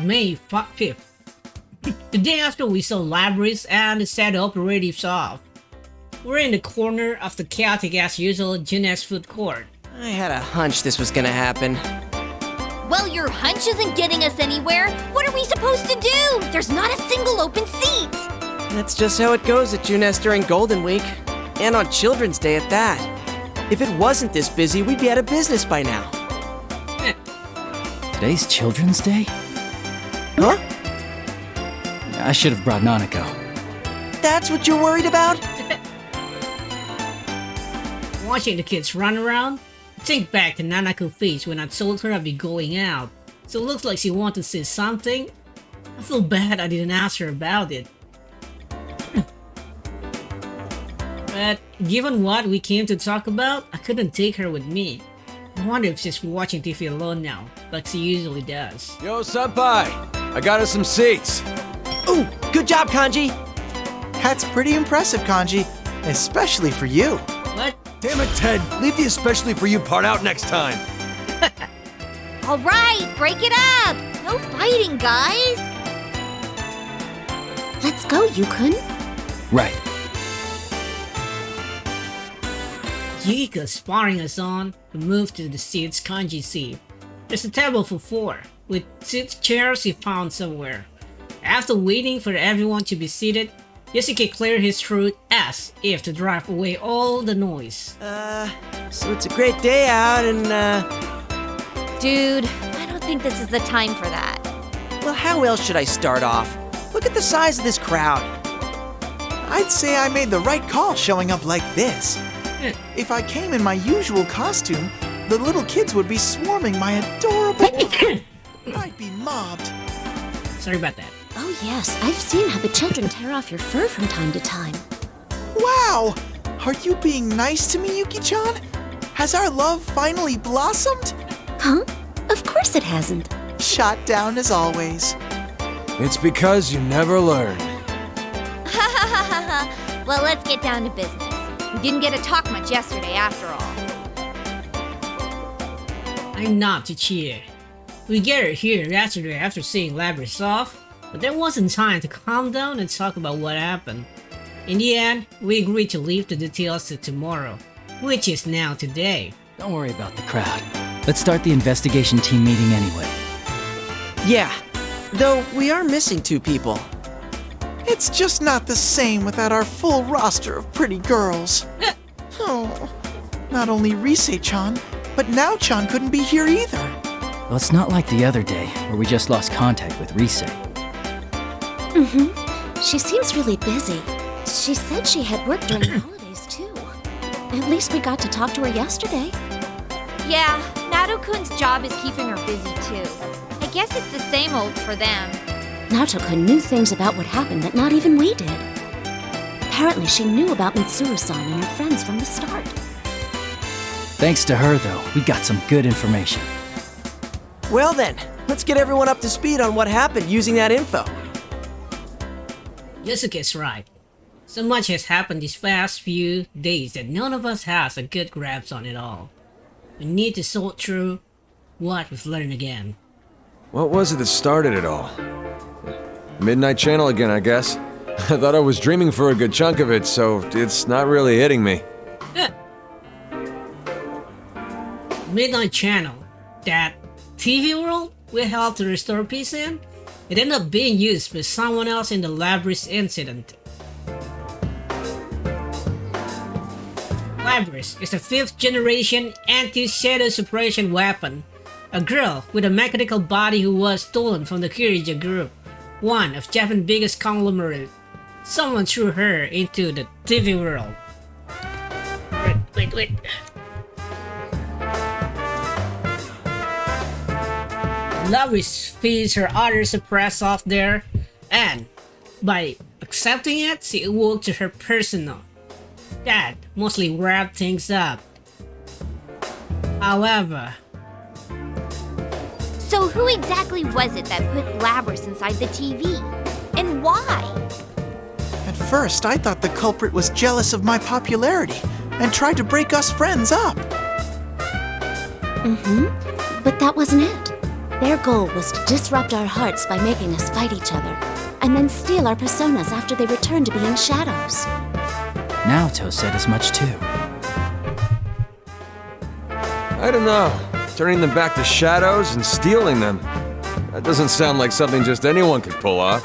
May 5th. The day after we saw Labyrinth and the Shadow Operatives off. We're in the corner of the chaotic as usual Junes food court. I had a hunch this was gonna happen. Well, your hunch isn't getting us anywhere. What are we supposed to do? There's not a single open seat. That's just how it goes at Junes during Golden Week. And on Children's Day at that. If it wasn't this busy, we'd be out of business by now. Today's Children's Day? Huh? I should have brought Nanako. That's what you're worried about? Watching the kids run around, think back to Nanako's face when I told her I'd be going out. So it looks like she wanted to say something. I feel bad I didn't ask her about it. But given what we came to talk about, I couldn't take her with me. I wonder if she's watching TV alone now, like she usually does. Yo, senpai! I got us some seats. Ooh, good job, Kanji! That's pretty impressive, Kanji. Especially for you. What? Damn it, Ted! Leave the especially for you part out next time. All right, break it up. No fighting, guys. Let's go, Yukun. Right. Yukiko's sparring us on. We move to the seats Kanji seat. There's a table for 4, with 6 chairs he found somewhere. After waiting for everyone to be seated, Yosuke cleared his throat as if to drive away all the noise. So it's a great day out and, Dude, I don't think this is the time for that. well, how else should I start off? Look at the size of this crowd. I'd say I made the right call showing up like this. If I came in my usual costume, the little kids would be swarming my adorable... I'd be mobbed. Sorry about that. Oh yes, I've seen how the children tear off your fur from time to time. Wow! Are you being nice to me, Yuki-chan? Has our love finally blossomed? Huh? Of course it hasn't. Shot down as always. It's because you never learn. Well, let's get down to business. We didn't get to talk much yesterday after all. I'm not to cheer. We gathered here yesterday after seeing Labyrinth off, but there wasn't time to calm down and talk about what happened. In the end, we agreed to leave the details to tomorrow, which is now today. Don't worry about the crowd. Let's start the investigation team meeting anyway. Yeah, though we are missing 2 people. It's just not the same without our full roster of pretty girls. Oh, not only Rise-chan, but Nao-chan couldn't be here either. Well, it's not like the other day, where we just lost contact with Rise. She seems really busy. She said she had work during the holidays too. At least we got to talk to her yesterday. Yeah, Nato-kun's job is keeping her busy too. I guess it's the same old for them. Naoto-kun knew things about what happened that not even we did. Apparently she knew about Mitsuru-san and her friends from the start. Thanks to her, though, we got some good information. Well then, let's get everyone up to speed on what happened using that info. Yosuke's right. So much has happened these past few days that none of us has a good grasp on it all. We need to sort through what we've learned again. What was it that started it all? Midnight Channel again, I guess. I thought I was dreaming for a good chunk of it, so it's not really hitting me. Midnight Channel, that TV world we helped to restore peace in, it ended up being used by someone else in the Labyrinth incident. Labyrinth is a 5th generation anti-shadow suppression weapon. A girl with a mechanical body who was stolen from the Kirija group, one of Japan's biggest conglomerate. Someone threw her into the TV world. Wait. Labyrinth feeds her other suppressed off there, and by accepting it, she awoke to her persona. That mostly wrapped things up. However, So who exactly was it that put Labyrinth inside the TV? And why? At first, I thought the culprit was jealous of my popularity and tried to break us friends up. But that wasn't it. Their goal was to disrupt our hearts by making us fight each other, and then steal our personas after they return to being shadows. Naoto said as much too. I don't know. Turning them back to shadows and stealing them. That doesn't sound like something just anyone could pull off.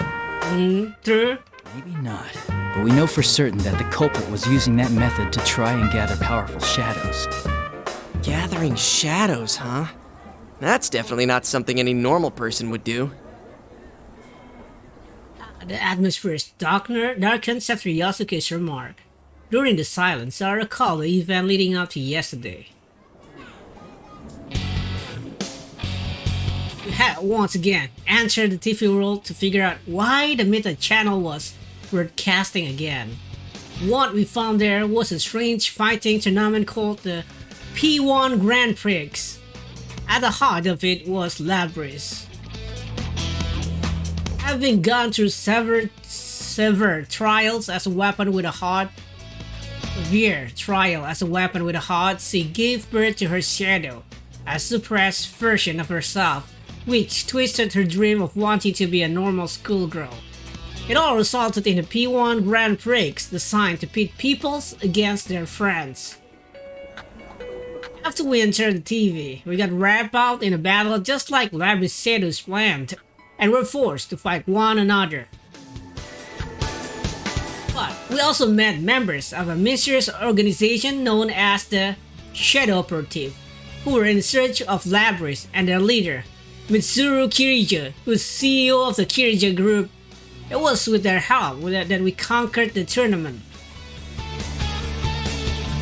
True. Maybe not. But we know for certain that the culprit was using that method to try and gather powerful shadows. Gathering shadows, huh? That's definitely not something any normal person would do. The atmosphere darkens after Yasuke's remark. During the silence, I recall the event leading up to yesterday. We had once again entered the TV world to figure out why the Meta channel was broadcasting again. What we found there was a strange fighting tournament called the P-1 Grand Prix. At the heart of it was Labyrinth. Having gone through several trials as a weapon with a heart, she gave birth to her shadow, a suppressed version of herself, which twisted her dream of wanting to be a normal schoolgirl. It all resulted in the P-1 Grand Prix designed to pit peoples against their friends. After we entered the TV, we got wrapped out in a battle just like Labyrinth Shadows planned, and were forced to fight one another. But we also met members of a mysterious organization known as the Shadow Operatives, who were in search of Labyrinth and their leader, Mitsuru Kirija, who's CEO of the Kirija Group. It was with their help that we conquered the tournament.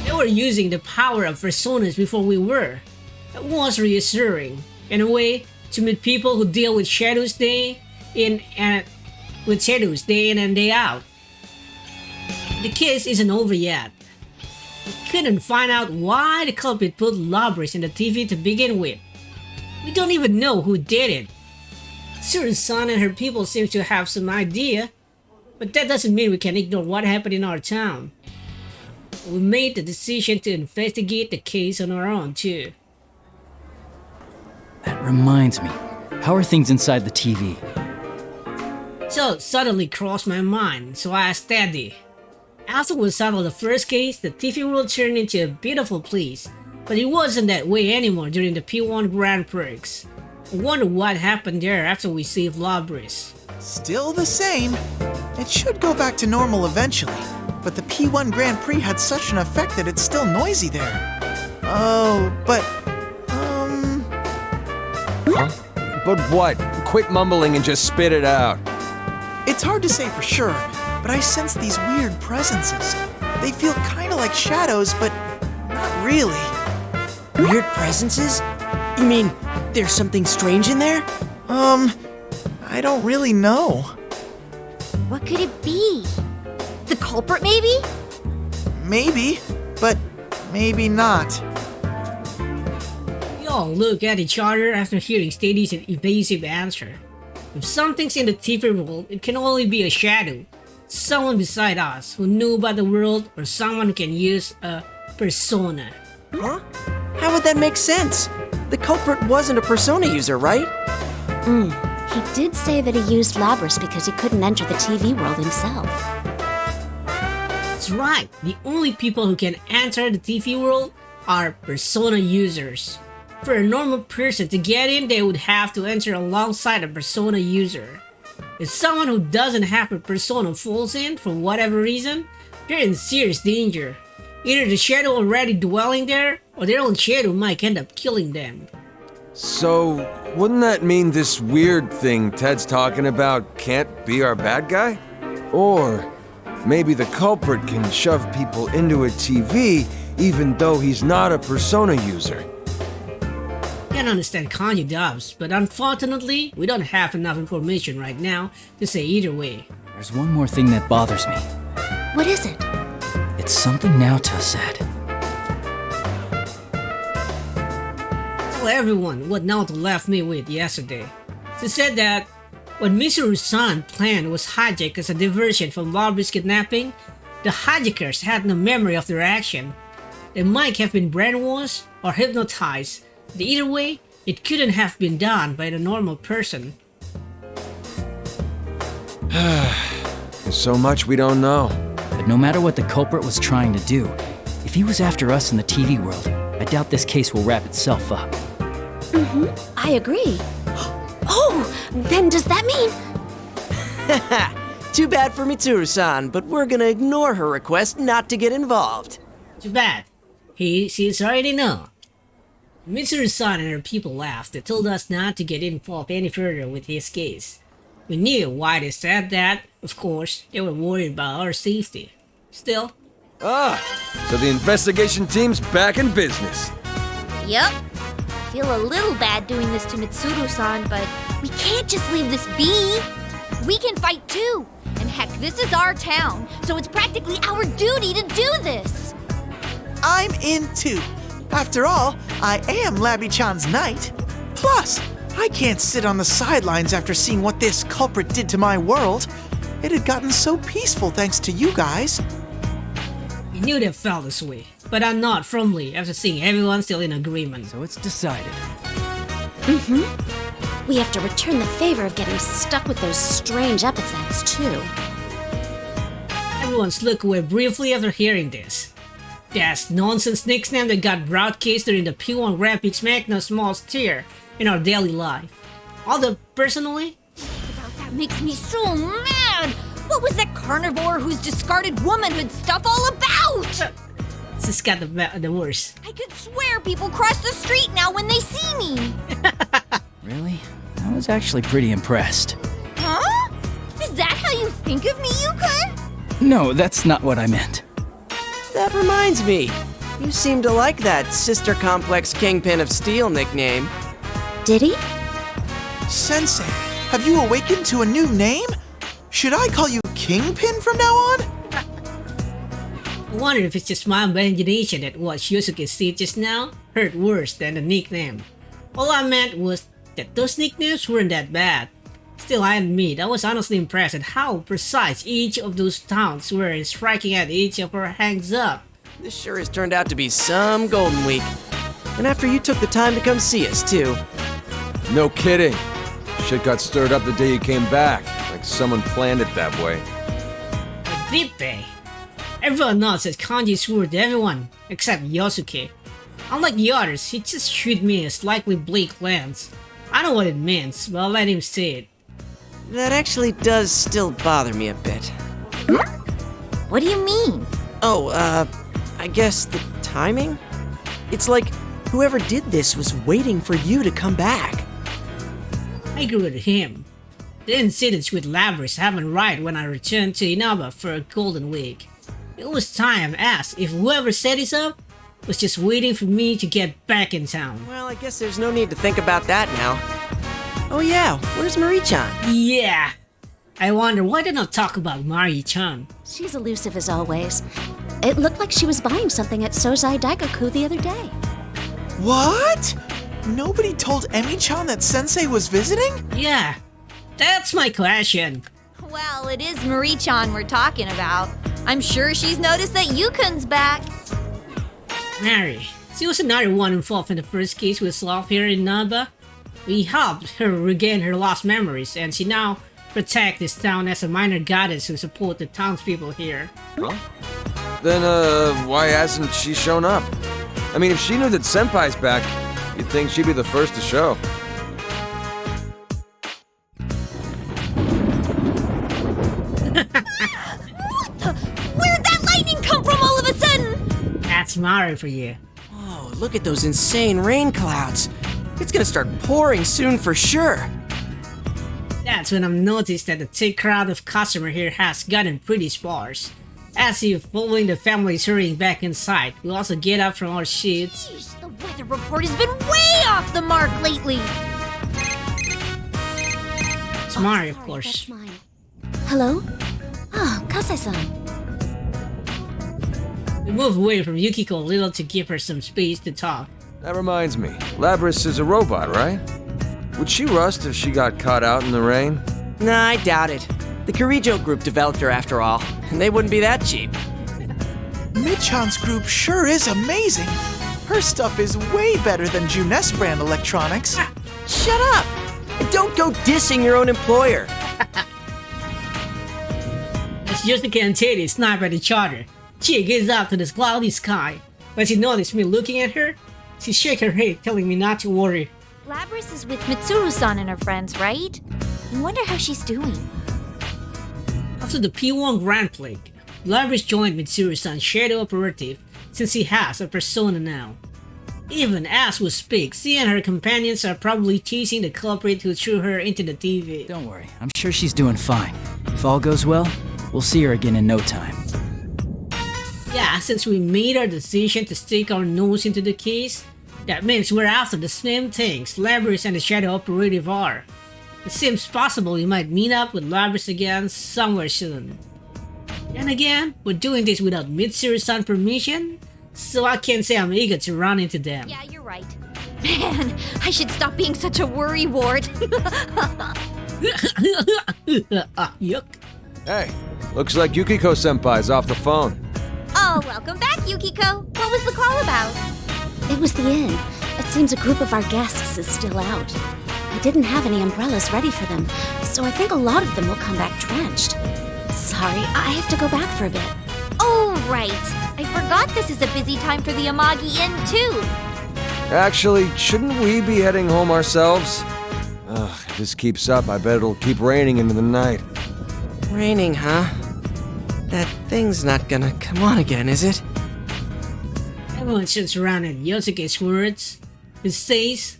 They were using the power of personas before we were. It was reassuring, in a way, to meet people who deal with shadows day in and day out. The case isn't over yet. We couldn't find out why the culprit put Labyrinth in the TV to begin with. We don't even know who did it. Tsuru-san and her people seem to have some idea, but that doesn't mean we can ignore what happened in our town. We made the decision to investigate the case on our own too. That reminds me. How are things inside the TV? So it suddenly crossed my mind, so I asked Daddy. After we settled the first case, the TV world turned into a beautiful place, but it wasn't that way anymore during the P-1 Grand Prix. I wonder what happened there after we saved Labyrinth. Still the same. It should go back to normal eventually, but the P-1 Grand Prix had such an effect that it's still noisy there. Oh, but, Huh? But what? Quit mumbling and just spit it out. It's hard to say for sure, but I sense these weird presences. They feel kinda like shadows, but not really. Weird presences? You mean there's something strange in there? I don't really know. What could it be? The culprit, maybe? Maybe, but maybe not. We all look at each other after hearing Steady's evasive answer. If something's in the TV world, it can only be a shadow. Someone beside us who knew about the world, or someone who can use a persona. Huh? How would that make sense? The culprit wasn't a persona user, right? He did say that he used Labyrinth because he couldn't enter the TV world himself. That's right, the only people who can enter the TV world are persona users. For a normal person to get in, they would have to enter alongside a persona user. If someone who doesn't have a persona falls in for whatever reason, they're in serious danger. Either the shadow already dwelling there, or their own shadow might end up killing them. So, wouldn't that mean this weird thing Ted's talking about can't be our bad guy? Or maybe the culprit can shove people into a TV even though he's not a persona user. I can understand kanji dubs, but unfortunately, we don't have enough information right now to say either way. There's one more thing that bothers me. What is it? It's something Naoto said. Tell everyone what Naoto left me with yesterday. She said that when Mitsuru-san's plan was hijacked as a diversion from Labyrinth's kidnapping, the hijackers had no memory of their action. They might have been brainwashed or hypnotized, but either way, It couldn't have been done by a normal person. There's so much we don't know. But no matter what the culprit was trying to do, if he was after us in the TV world, I doubt this case will wrap itself up. I agree. Oh, then does that mean... Too bad for Mitsuru-san, but we're gonna ignore her request not to get involved. Too bad. She's already know. Mitsuru-san and her people laughed. They told us not to get involved any further with his case. We knew why they said that. Of course, they were worried about our safety. Still, So the investigation team's back in business. Yep. Feel a little bad doing this to Mitsuru-san, but we can't just leave this be. We can fight too. And heck, this is our town, so it's practically our duty to do this. I'm in too. After all, I am Labby-chan's knight. Plus, I can't sit on the sidelines after seeing what this culprit did to my world. It had gotten so peaceful thanks to you guys. we knew they felt this way, but I'm not firmly after seeing everyone still in agreement. So it's decided. We have to return the favor of getting stuck with those strange epithets, too. Everyone's looked away briefly after hearing this. That's nonsense nickname that got broadcast during the P-1 Grand Prix make no small stir in our daily life. Although, personally, That makes me so mad. What was that carnivore whose discarded womanhood stuff all about? this has got the worst. I could swear people cross the street now when they see me. Really? I was actually pretty impressed. Huh? Is that how you think of me, Yukon? No, that's not what I meant. That reminds me. You seem to like that Sister Complex Kingpin of Steel nickname. Did he? Sensei, have you awakened to a new name? Should I call you Kingpin from now on? I wonder if it's just my imagination that what Yosuke said just now hurt worse than the nickname. All I meant was that those nicknames weren't that bad. Still, I admit, I was honestly impressed at how precise each of those towns were in striking at each of our hangs up. This sure has turned out to be some Golden Week. And after you took the time to come see us, too. No kidding. Shit got stirred up the day you came back. Like someone planned it that way. But did they? Everyone knows that Kanji swore to everyone, except Yosuke. Unlike the others, he just shot me a slightly bleak glance. I know what it means, but I'll let him say it. That actually does still bother me a bit. What do you mean? Oh, I guess the timing? It's like whoever did this was waiting for you to come back. I agree with him. The incidents with Labris happened right when I returned to Inaba for a golden week. It was time I asked if whoever set this up was just waiting for me to get back in town. Well, I guess there's no need to think about that now. Oh yeah, where's Marie-chan? Yeah! I wonder why they not talk about Mari-chan. She's elusive as always. It looked like she was buying something at Sozai Daigaku the other day. What? Nobody told Emi-chan that Sensei was visiting? Yeah, that's my question. Well, it is Marie-chan we're talking about. I'm sure she's noticed that Yukon's back. Mari, she was another one involved in the first case with Sloth here in Naba. We helped her regain her lost memories, and she now protects this town as a minor goddess who supports the townspeople here. Then, why hasn't she shown up? I mean, if she knew that Senpai's back, you'd think she'd be the first to show. Where'd that lightning come from all of a sudden? That's Mari for you. Oh, look at those insane rain clouds. It's gonna start pouring soon for sure. That's when I've noticed that the thick crowd of customer here has gotten pretty sparse. As if following the families hurrying back inside, we also get up from our seats. Jeez, the weather report has been way off the mark lately. It's Mari, of Sorry, course. that's mine. Hello? Oh, Kasai-san. We move away from Yukiko a little to give her some space to talk. That reminds me, Labris is a robot, right? Would she rust if she got caught out in the rain? Nah, I doubt it. The Kirijo group developed her after all, and they wouldn't be that cheap. Mid-chan's group sure is amazing. Her stuff is way better than Junes brand electronics. Shut up! And don't go dissing your own employer. As Yosuke and Teddy snipe at each other, Chie gazes up to the cloudy sky. When she noticed me looking at her, she shakes her head, telling me not to worry. Labris is with Mitsuru-san and her friends, right? I wonder how she's doing. After the P-1 Grand Prix, Labris joined Mitsuru-san's Shadow Operative since he has a persona now. Even as we speak, she and her companions are probably chasing the culprit who threw her into the TV. Don't worry, I'm sure she's doing fine. If all goes well, we'll see her again in no time. Yeah, since we made our decision to stick our nose into the case, that means we're after the same things Labris and the Shadow Operative are. It seems possible we might meet up with Labris again somewhere soon. And again, we're doing this without Mitsuru-san permission, so I can't say I'm eager to run into them. Yeah, you're right. Man, I should stop being such a worrywart. Yuck. Hey, looks like Yukiko-senpai's off the phone. Oh, welcome back, Yukiko. What was the call about? It was the inn. It seems a group of our guests is still out. I didn't have any umbrellas ready for them, so I think a lot of them will come back drenched. Sorry, I have to go back for a bit. Oh, right. I forgot this is a busy time for the Amagi Inn, too. Actually, shouldn't we be heading home ourselves? Ugh, if this keeps up, I bet it'll keep raining into the night. Raining, huh? That thing's not gonna come on again, is it? Everyone sits around at Yosuke's words. He says,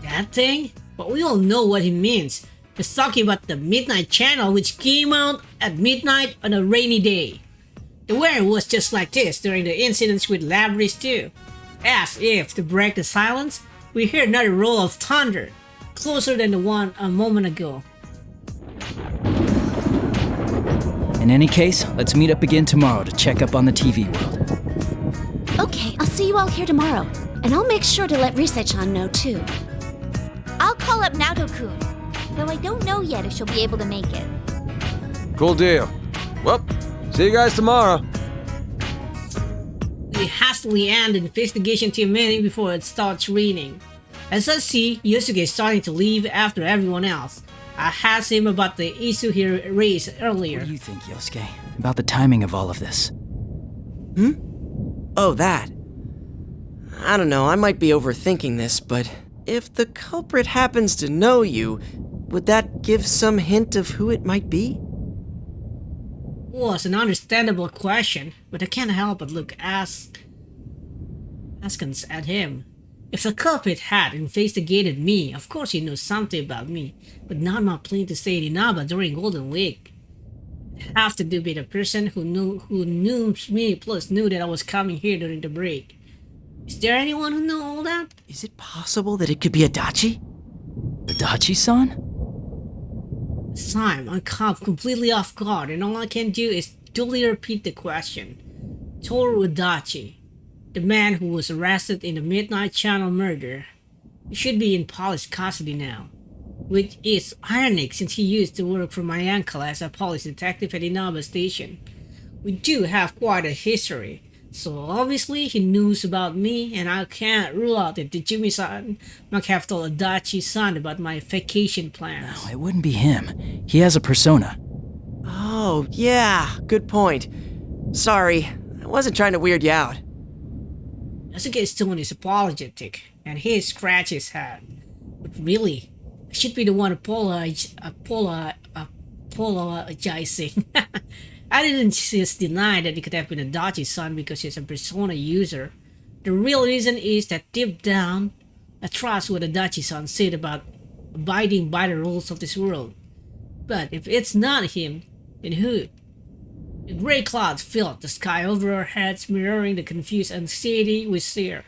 that thing? But we all know what he means. He's talking about the Midnight Channel, which came out at midnight on a rainy day. The weather was just like this during the incidents with Labris too. As if to break the silence, we hear another roll of thunder, closer than the one a moment ago. In any case, let's meet up again tomorrow to check up on the TV world. Okay, I'll see you all here tomorrow. And I'll make sure to let Rise-chan know too. I'll call up Naoto-kun, though I don't know yet if she'll be able to make it. Cool deal. Well, see you guys tomorrow. We hastily end the investigation team meeting before it starts raining. As I see, Yosuke is starting to leave after everyone else. I asked him about the issue he raised earlier. What do you think, Yosuke, about the timing of all of this? Oh, that. I don't know, I might be overthinking this, but if the culprit happens to know you, would that give some hint of who it might be? Was an understandable question, but I can't help but look askance at him. If the culprit had investigated me, of course he knows something about me, but not my plan to stay in Inaba during Golden Week. It have to do with a person who knew me plus knew that I was coming here during the break. Is there anyone who knew all that? Is it possible that it could be Adachi? Adachi-san? This time, I'm caught completely off guard, and all I can do is duly repeat the question. Toru Adachi, the man who was arrested in the Midnight Channel murder, he should be in police custody now. Which is ironic since he used to work for my uncle as a police detective at Inaba Station. We do have quite a history, so obviously he knows about me, and I can't rule out that Jimmy-san might have told Adachi-san about my vacation plans. No, it wouldn't be him. He has a persona. Oh, yeah, good point. Sorry, I wasn't trying to weird you out. Yasuke's tone is apologetic, and he scratches his head. But really, I should be the one apologizing. I didn't just deny that it could have been Adachi-san because he's a persona user. The real reason is that deep down, I trust what Adachi-san said about abiding by the rules of this world. But if it's not him, then who? The gray clouds filled the sky over our heads, mirroring the confused anxiety we share.